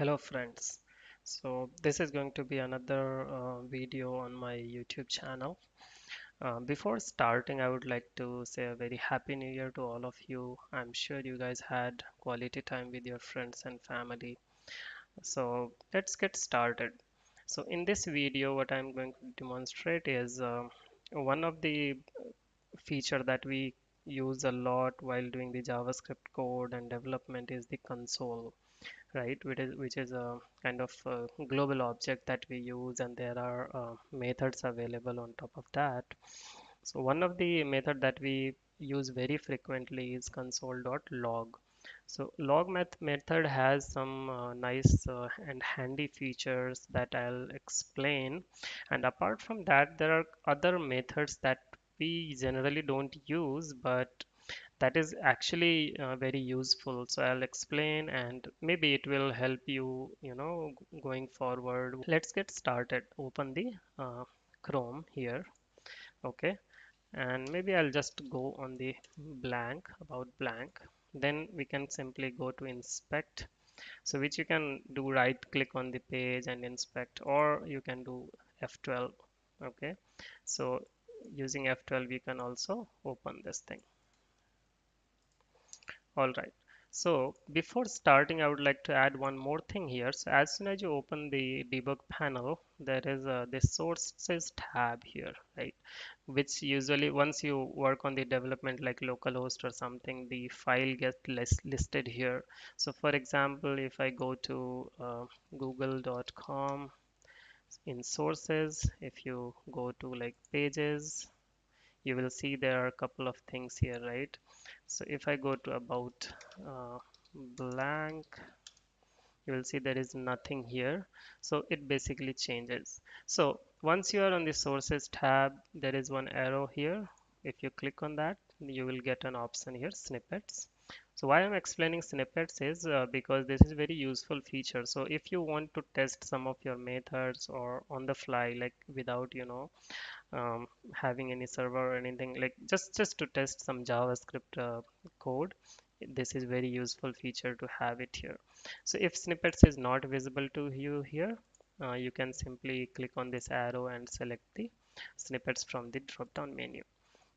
Hello friends. So this is going to be another video on my YouTube channel. Before starting, I would like to say a very happy new year to all of you. I'm sure you guys had quality time with your friends and family. So let's get started. So in this video, what I'm going to demonstrate is one of the feature that we use a lot while doing the JavaScript code and development is the console, right? Which is a kind of global object that we use, and there are methods available on top of that. So one of the method that we use very frequently is console.log. So method has some nice and handy features that I'll explain. And apart from that, there are other methods that we generally don't use, but that is actually very useful. So I'll explain and maybe it will help you, going forward. Let's get started. Open the Chrome here. Okay. And maybe I'll just go on the blank, about blank. Then we can simply go to inspect. So which you can do right click on the page and inspect, or you can do F12. Okay. So using F12, we can also open this thing. All right. So before starting, I would like to add one more thing here. So as soon as you open the debug panel, there is this sources tab here, right? Which usually once you work on the development like localhost or something, the file gets listed here. So for example, if I go to google.com in sources, if you go to like pages, you will see there are a couple of things here, right? So if I go to about uh, blank, you will see there is nothing here. So it basically changes. So once you are on the sources tab, there is one arrow here. If you click on that, you will get an option here, snippets. So why I'm explaining snippets is because this is very useful feature. So if you want to test some of your methods or on the fly, like without, having any server or anything, like just to test some JavaScript code, this is very useful feature to have it here. So if snippets is not visible to you here, you can simply click on this arrow and select the snippets from the drop down menu.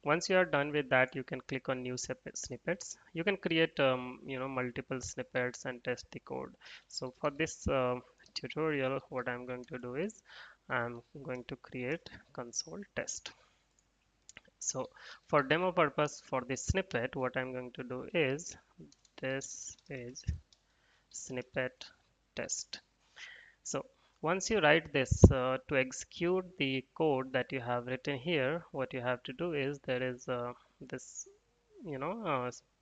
Once you are done with that, you can click on new snippets. You can create multiple snippets and test the code. So for this tutorial, what I'm going to do is I'm going to create console test. So for demo purpose for this snippet, what I'm going to do is this is snippet test. So once you write this to execute the code that you have written here, what you have to do is there is this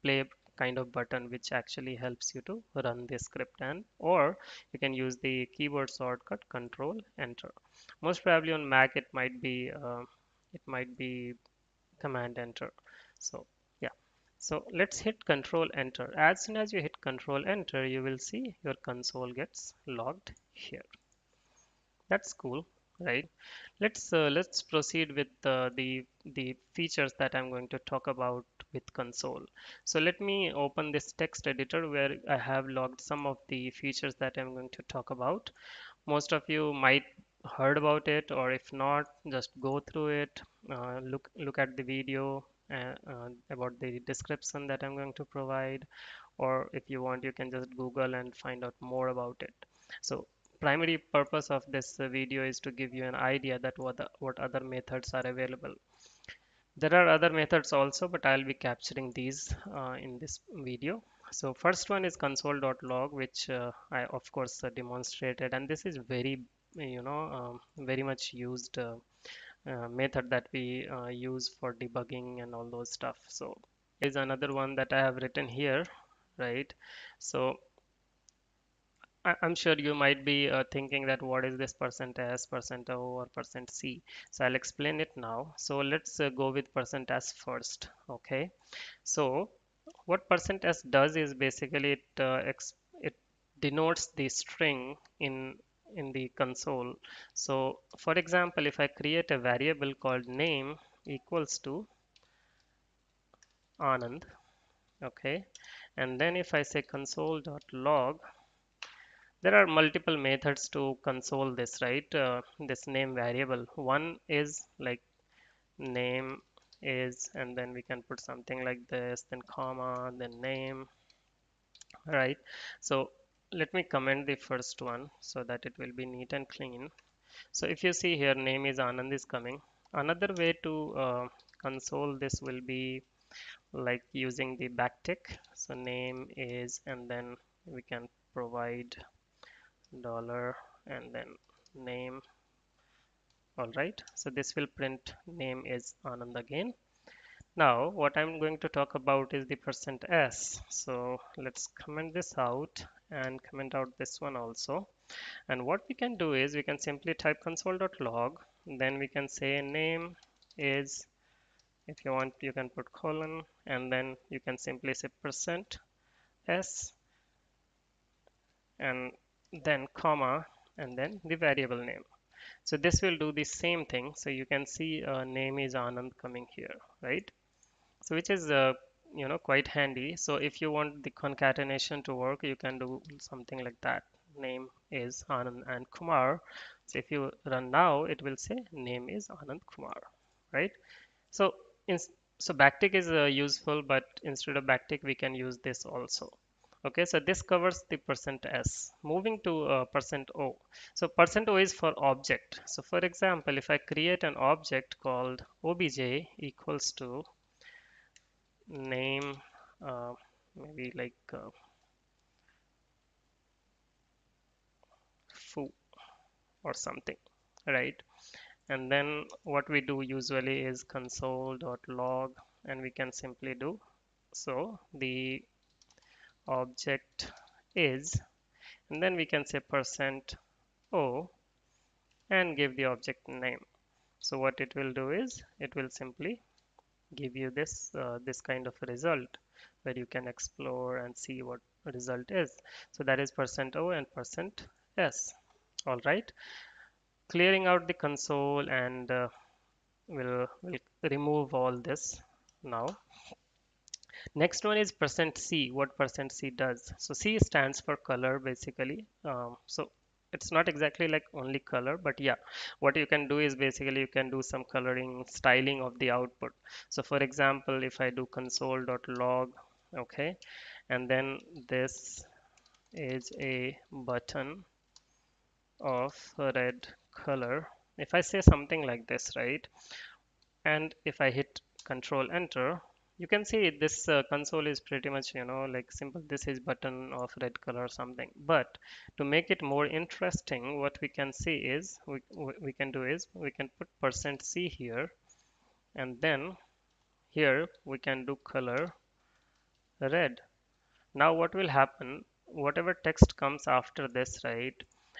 play kind of button which actually helps you to run this script, and or you can use the keyboard shortcut control enter. Most probably on Mac it might be command enter. So yeah, so let's hit control enter. As soon as you hit control enter, you will see your console gets logged here. That's cool, right? Let's proceed with the features that I'm going to talk about with console. So let me open this text editor where I have logged some of the features that I'm going to talk about. Most of you might heard about it, or if not, just go through it, look at the video about the description that I'm going to provide, or if you want, you can just Google and find out more about it. So primary purpose of this video is to give you an idea that what other methods are available. There are other methods also, but I'll be capturing these in this video. So first one is console.log, which I of course demonstrated, and this is very very much used method that we use for debugging and all those stuff. So is another one that I have written here, right? So I'm sure you might be thinking that what is this percent %s, percent %o, or percent %c. So I'll explain it now. So let's go with percent %s first. Okay. So what percent %s does is basically it denotes the string in the console. So for example, if I create a variable called name equals to Anand, okay, and then if I say console.log, There are multiple methods to console this, right? This name variable. One is like name is, and then we can put something like this, then comma, then name, right? So let me comment the first one so that it will be neat and clean. So if you see here, name is Anand is coming. Another way to console this will be like using the backtick. So name is, and then we can provide dollar and then name. All right. So this will print name is Anand again. Now what I'm going to talk about is the percent %s. So let's comment this out and comment out this one also. And what we can do is we can simply type console.log. Then we can say name is, if you want, you can put colon, and then you can simply say percent %s and then comma and then the variable name. So this will do the same thing. So you can see name is Anand coming here, right? So which is quite handy. So if you want the concatenation to work, you can do something like that. Name is Anand and Kumar. So if you run now, it will say name is Anand Kumar, right? So in, so backtick is useful, but instead of backtick, we can use this also. Okay, so this covers the percent %s. Moving to percent %o. So percent %o is for object. So for example, if I create an object called obj equals to name, uh, maybe like foo or something, right? And then what we do usually is console.log, and we can simply do so the object is, and then we can say percent %o and give the object name. So what it will do is it will simply give you this kind of result where you can explore and see what result is. So that is percent %o and percent %s. All right, clearing out the console, and we'll remove all this now. Next one is percent %c. What percent %c does? So C stands for color basically. So it's not exactly like only color, but yeah, what you can do is basically you can do some coloring, styling of the output. So for example, if I do console.log, okay, and then this is a button of red color. If I say something like this, right? And if I hit control enter, you can see this console is pretty much like simple. This is button of red color or something, but to make it more interesting, what we can see is we can do is we can put percent %c here, and then here we can do color red. Now what will happen, whatever text comes after this, right,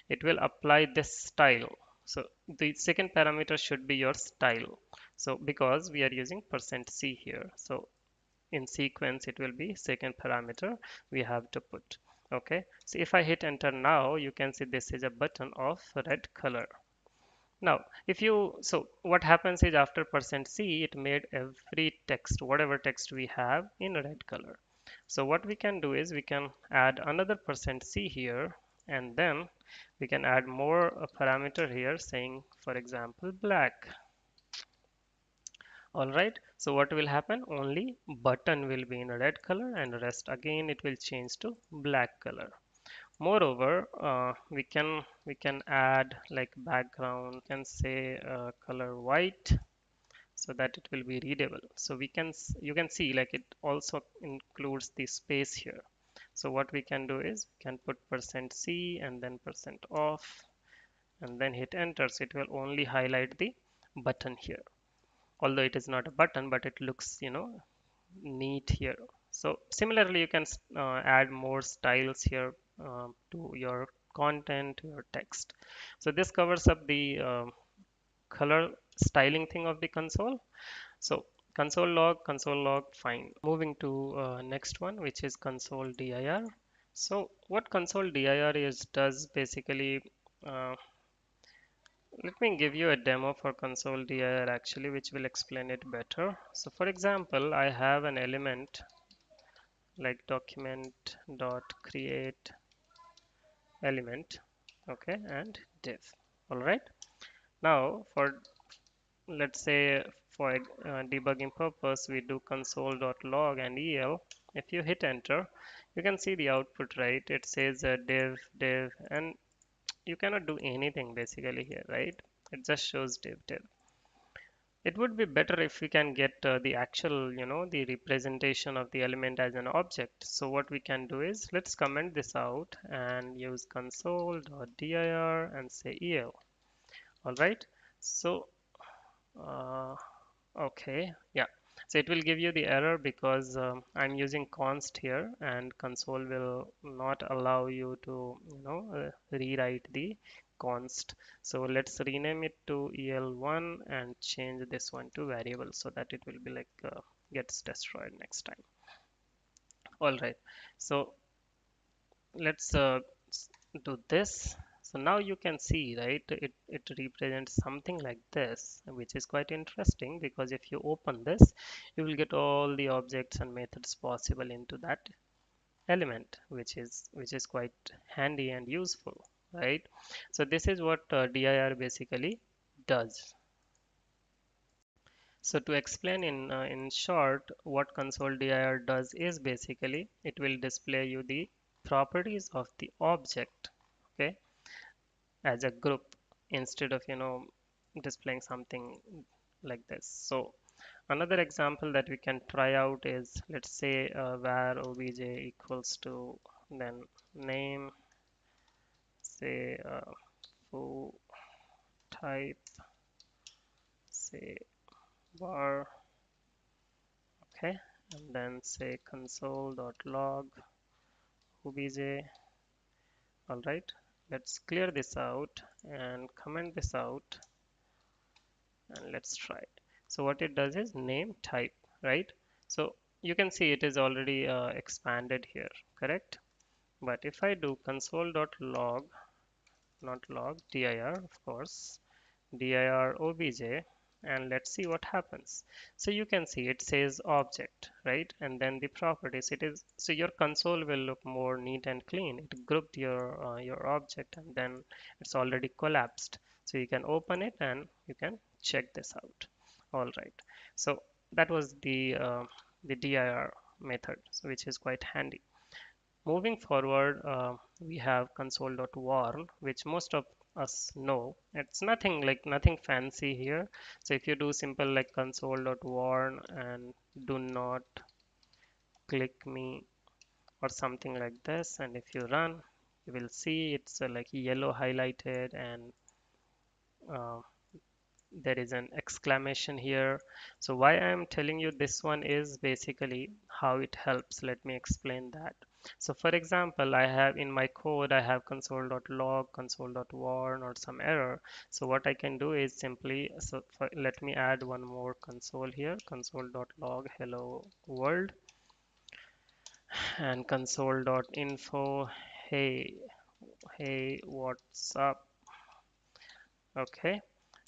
it will apply this style. So the second parameter should be your style. So because we are using percent %c here, so in sequence it will be second parameter we have to put. Okay, so if I hit enter now, you can see this is a button of red color. Now, if you, so what happens is after percent %c, it made every text, whatever text we have, in red color. So what we can do is we can add another percent %c here, and then we can add more a parameter here saying, for example, black. All right. So what will happen? Only button will be in red color, and rest again it will change to black color. Moreover, we can add like background, can say color white, so that it will be readable. So you can see like it also includes the space here. So what we can do is we can put percent %c and then percent %off, and then hit enter. So it will only highlight the button here. Although it is not a button, but it looks neat here. So similarly, you can add more styles here to your content, your text. So this covers up the color styling thing of the console. So console log, fine. Moving to next one, which is console dir. So what console dir is does basically, uh, let me give you a demo for console dir actually, which will explain it better. So for example, I have an element like document dot create element, okay, and div. All right. Now for, let's say, for debugging purpose, we do console.log and el. If you hit enter, you can see the output, right? It says div, and you cannot do anything basically here, right? It just shows div. It would be better if we can get the actual, the representation of the element as an object. So what we can do is, let's comment this out and use console.dir and say el. All right. So uh, okay, yeah. So it will give you the error because I'm using const here, and console will not allow you to, rewrite the const. So let's rename it to el1 and change this one to variable so that it will be like gets destroyed next time. All right. So let's do this. So now you can see, right, it represents something like this, which is quite interesting because if you open this, you will get all the objects and methods possible into that element, which is quite handy and useful, right? So this is what dir basically does. So to explain in short, what console dir does is basically it will display you the properties of the object, okay, as a group instead of displaying something like this. So another example that we can try out is, let's say var obj equals to then name, say foo type, say var, okay, and then say console.log obj. All right, let's clear this out and comment this out, and let's try it. So what it does is name type, right? So you can see it is already expanded here, correct? But if I do console.log, not log, dir, of course, dir obj, and let's see what happens. So you can see it says object, right? And then the properties, it is, so your console will look more neat and clean. It grouped your object, and then it's already collapsed. So you can open it and you can check this out. All right. So that was the dir method, so which is quite handy. Moving forward, we have console.warn, which most of us know. It's nothing fancy here. So if you do simple like console.warn and do not click me or something like this, and if you run, you will see it's like yellow highlighted, and uh, there is an exclamation here. So why I'm telling you this one is basically how it helps. Let me explain that. So for example, I have in my code, I have console.log, console.warn, or some error. So what I can do is simply, let me add one more console here, console.log hello world, and console.info hey, what's up, okay,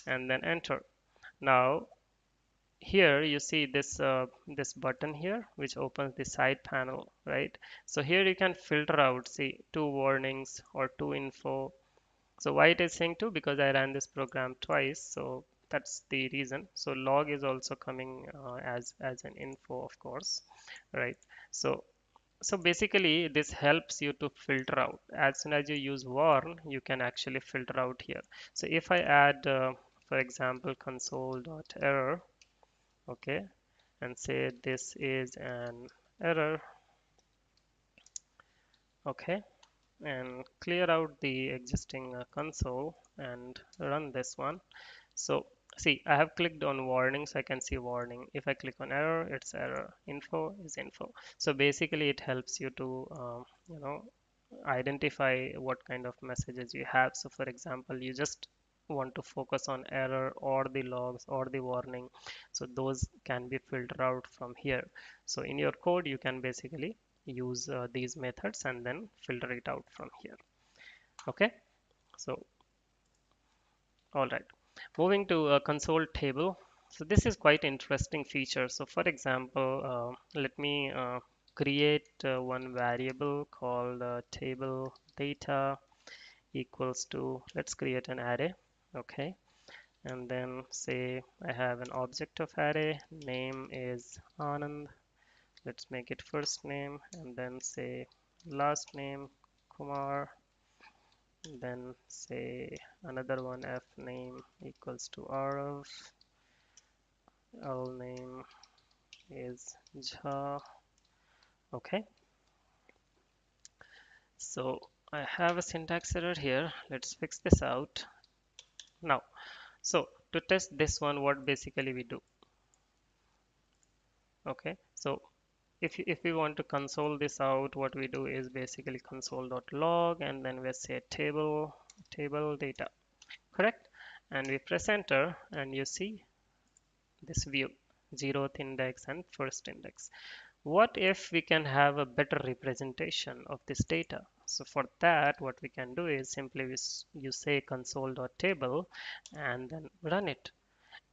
and then enter. Now here you see this button here which opens the side panel, right? So here you can filter out, see, two warnings or two info. So why it is saying two? Because I ran this program twice, so that's the reason. So log is also coming as an info, of course, right? So basically this helps you to filter out. As soon as you use warn, you can actually filter out here. So if I add for example console.error, okay, and say this is an error, okay, and clear out the existing console and run this one. So see, I have clicked on warnings, I can see warning. If I click on error, it's error. Info is info. So basically it helps you to identify what kind of messages you have. So for example, you just want to focus on error or the logs or the warning, so those can be filtered out from here. So in your code you can basically use these methods and then filter it out from here, okay. So all right, moving to a console table. So this is quite interesting feature. So for example, let me create one variable called table data, equals to, let's create an array. Okay, and then say I have an object of array, name is Anand. Let's make it first name, and then say last name Kumar. Then say another one, f name equals to Arav. L name is Jha. Okay, so I have a syntax error here. Let's fix this out now. So to test this one, what basically we do? Okay, so if we want to console this out, what we do is basically console.log, and then we say table data, correct? And we press enter, and you see this view, 0th index and first index. What if we can have a better representation of this data? So for that, what we can do is simply you say console.table and then run it,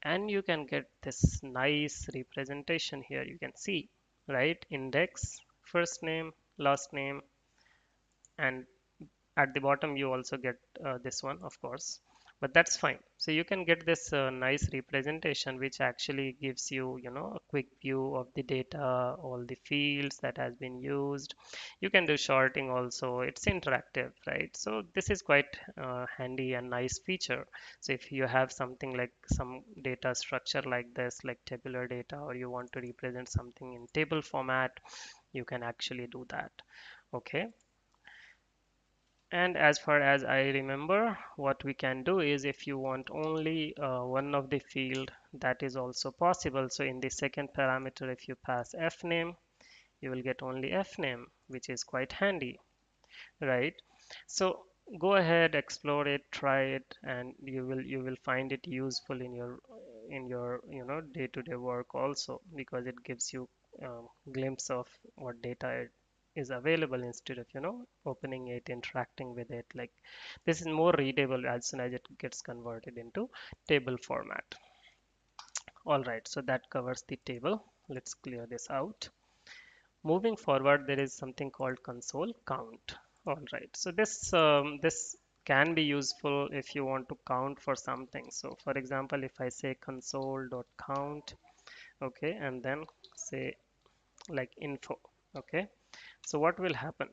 and you can get this nice representation here. You can see, right, index, first name, last name, and at the bottom you also get this one, of course, but that's fine. So you can get this nice representation which actually gives you, a quick view of the data, all the fields that has been used. You can do sorting also. It's interactive, right? So this is quite handy and nice feature. So if you have something like some data structure like this, like tabular data, or you want to represent something in table format, you can actually do that. Okay, and as far as I remember, what we can do is if you want only one of the field, that is also possible. So in the second parameter, if you pass fname, you will get only fname, which is quite handy, right? So go ahead, explore it, try it, and you will find it useful in your day-to-day work also, because it gives you glimpse of what data is available instead of opening it, interacting with it. Like, this is more readable as soon as it gets converted into table format. All right, so that covers the table. Let's clear this out. Moving forward, there is something called console count. All right, so this can be useful if you want to count for something. So for example, if I say console.count, okay, and then say like info, okay, so what will happen?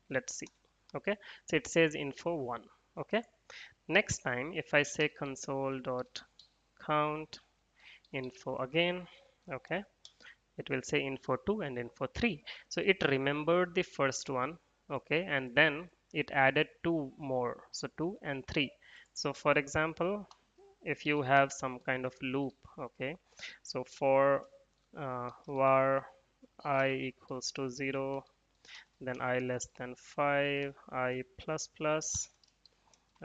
Let's see. Okay, so it says info 1. Okay, next time if I say console.count info again, okay, it will say info 2 and info 3. So it remembered the first one, okay, and then it added two more, so 2 and 3. So for example, if you have some kind of loop, okay, so for var I equals to 0, then I less than 5, I plus plus,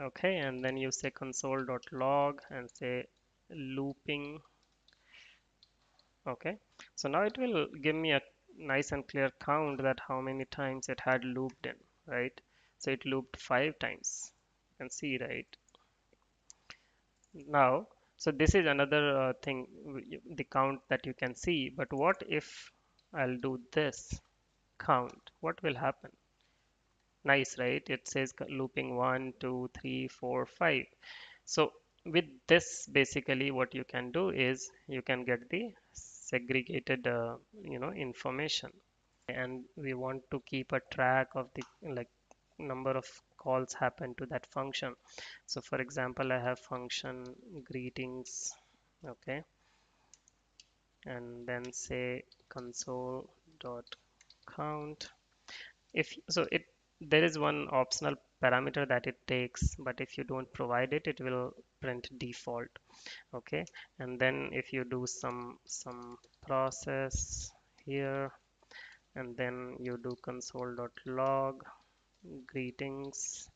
okay, and then you say console.log and say looping. Okay, so now it will give me a nice and clear count that how many times it had looped in, right? So it looped 5 times. You can see, right? Now, so this is another thing, the count that you can see. But what if I'll do this count? What will happen? Nice, right? It says looping 1, 2, 3, 4, 5. So with this, basically what you can do is you can get the segregated, information. And we want to keep a track of the like number of calls happen to that function. So for example, I have function greetings, okay, and then say console dot count. If so, it there is one optional parameter that it takes, but if you don't provide it, it will print default. Okay, and then if you do some process here, and then you do console.log greetings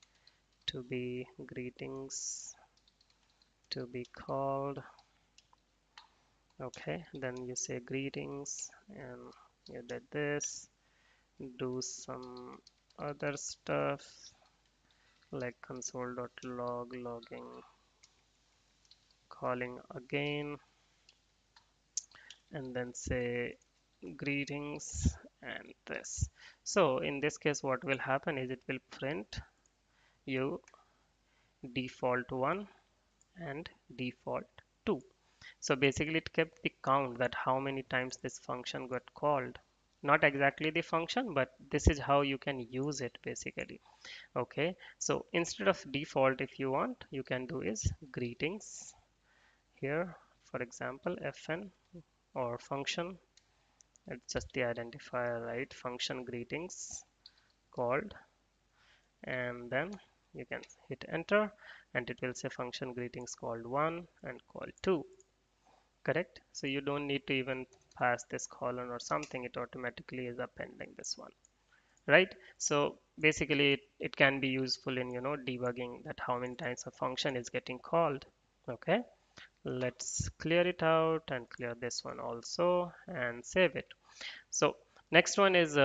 greetings to be called, okay, then you say greetings, and you did this, do some other stuff like console.log logging, calling again, and then say greetings and this. So in this case, what will happen is it will print you default 1 and default 2. So basically it kept the count that how many times this function got called. Not exactly the function, but this is how you can use it basically. Okay, so instead of default, if you want, you can do is greetings here, for example, fn or function. It's just the identifier, right? Function greetings called, and then you can hit enter and it will say function greetings called 1 and called 2. Correct? So you don't need to even pass this colon or something. It automatically is appending this one, right? So basically it can be useful in, debugging that how many times a function is getting called. Okay, let's clear it out and clear this one also and save it. So next one is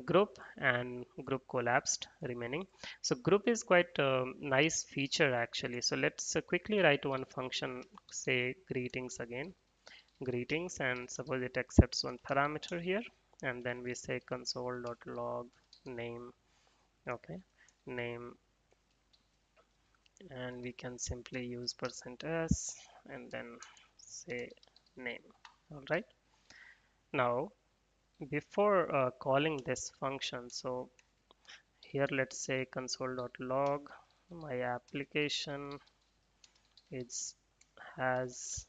group and group collapsed remaining. So group is quite a nice feature actually. So let's quickly write one function, say greetings again, greetings, and suppose it accepts one parameter here, and then we say console.log name. Okay, name, and we can simply use %s and then say name. All right, now before calling this function, so here let's say console.log my application is has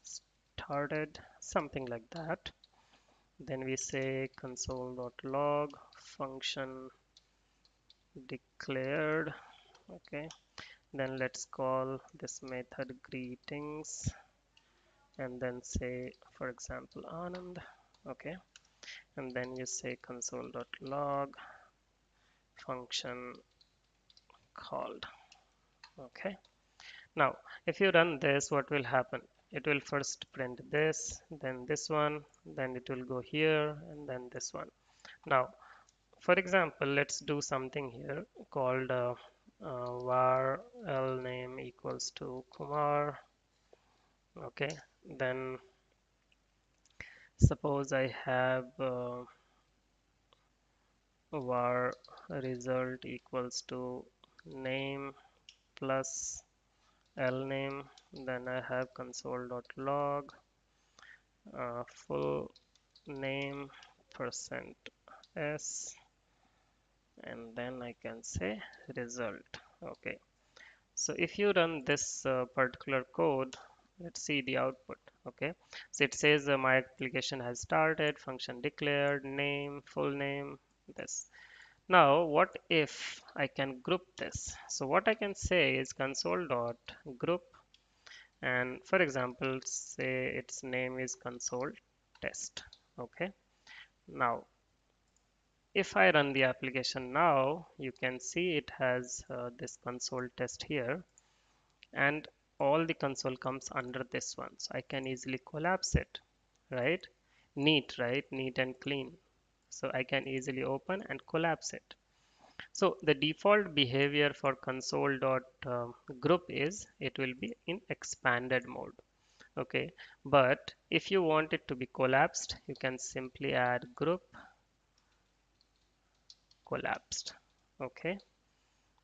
started, something like that. Then we say console.log function declared. Okay, then let's call this method greetings and then say, for example, Anand. Okay, and then you say console.log function called. Okay, now if you run this, what will happen? It will first print this, then this one, then it will go here, and then this one. Now for example, let's do something here called var name equals to Kumar. Okay, then suppose I have var result equals to name plus name. Then I have console.log full name percent s, and then I can say result. Okay, so if you run this particular code, let's see the output. Okay, so it says my application has started, function declared, name, full name, this. Now, what if I can group this? So what I can say is console dot group, and for example, say its name is console test. Okay, now if I run the application now, you can see it has this console test here, and all the console comes under this one, so I can easily collapse it, right? Neat, right? Neat and clean, so I can easily open and collapse it. So the default behavior for console.group is it will be in expanded mode. Okay, but if you want it to be collapsed, you can simply add group collapsed. Okay,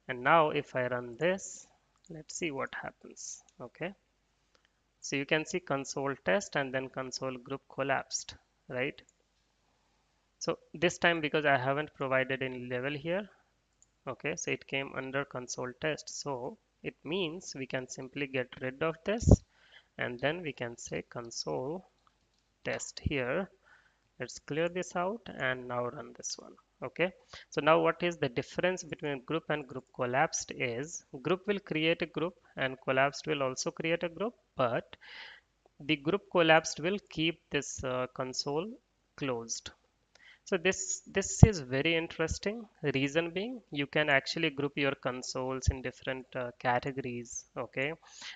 and now if I run this, let's see what happens. Okay, so you can see console test and then console group collapsed, right? So this time because I haven't provided any level here, okay, so it came under console test. So it means we can simply get rid of this and then we can say console test here. Let's clear this out and now run this one. Okay, so now what is the difference between group and group collapsed is group will create a group and collapsed will also create a group, but the group collapsed will keep this console closed. So this is very interesting. Reason being, you can actually group your consoles in different categories. Okay,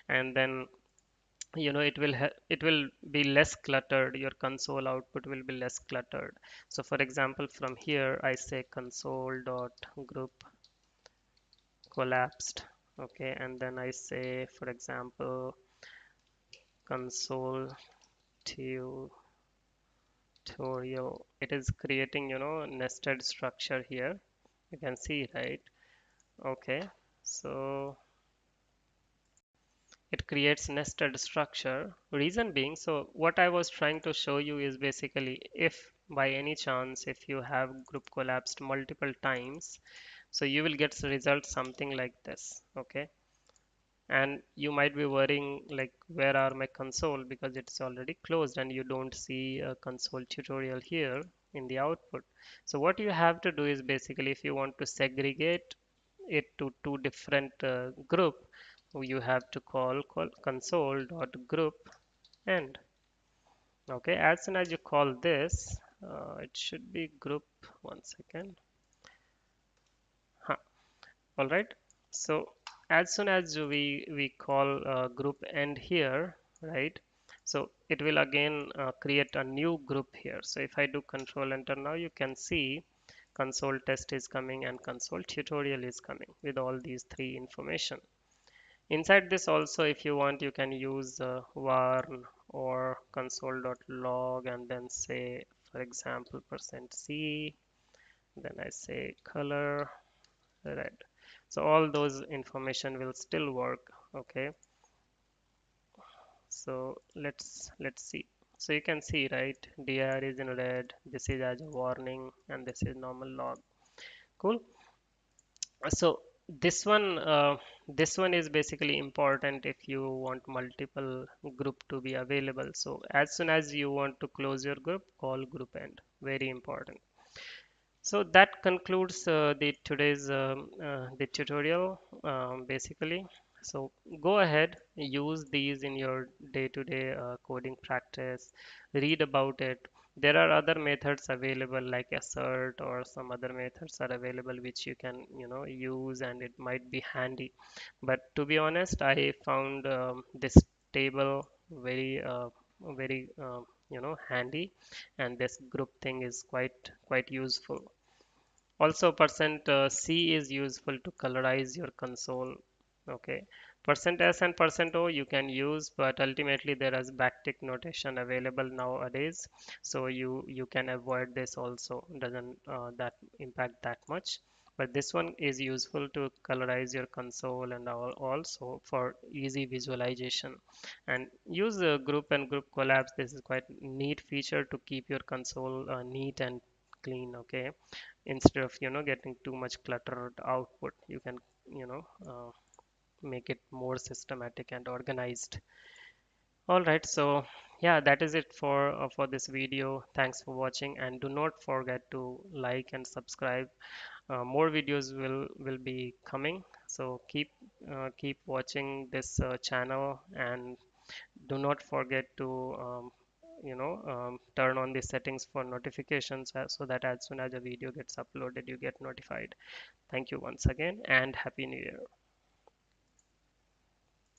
and then it will be less cluttered. Your console output will be less cluttered. So for example, from here I say console dot group collapsed. Okay, and then I say, for example, console tutorial. It is creating, nested structure here. You can see, right? Okay, so it creates nested structure. Reason being, so what I was trying to show you is basically if by any chance if you have group collapsed multiple times, so you will get results something like this, okay? And you might be worrying like where are my console because it's already closed and you don't see a console tutorial here in the output. So what you have to do is basically if you want to segregate it to two different group, you have to call console.group end. Okay, as soon as you call this, it should be group. One second. Huh. All right. So as soon as we call group end here, right? So it will again create a new group here. So if I do control enter now, you can see console test is coming and console tutorial is coming with all these three information. Inside this also, if you want, you can use warn or console.log and then say, for example, %c, then I say color red. So all those information will still work. Okay. So let's see. So you can see, right? DR is in red. This is as a warning, and this is normal log. Cool. So this one is basically important if you want multiple group to be available. So as soon as you want to close your group, call group end. Very important. So that concludes the today's the tutorial basically. So go ahead, use these in your day-to-day coding practice, read about it. There are other methods available like assert or some other methods are available which you can, use and it might be handy. But to be honest, I found this table very handy, and this group thing is quite useful. Also, %c is useful to colorize your console. Okay. %s and %o you can use, but ultimately there is backtick notation available nowadays. So you can avoid this also. Doesn't that impact that much. But this one is useful to colorize your console and also for easy visualization. And use group and group collapse. This is quite neat feature to keep your console neat and clean. Okay, instead of getting too much cluttered output, you can you know make it more systematic and organized. All right, so yeah, that is it for this video. Thanks for watching, and do not forget to like and subscribe. More videos will be coming, so keep watching this channel, and do not forget to turn on the settings for notifications so that as soon as a video gets uploaded you get notified. Thank you once again and happy new year.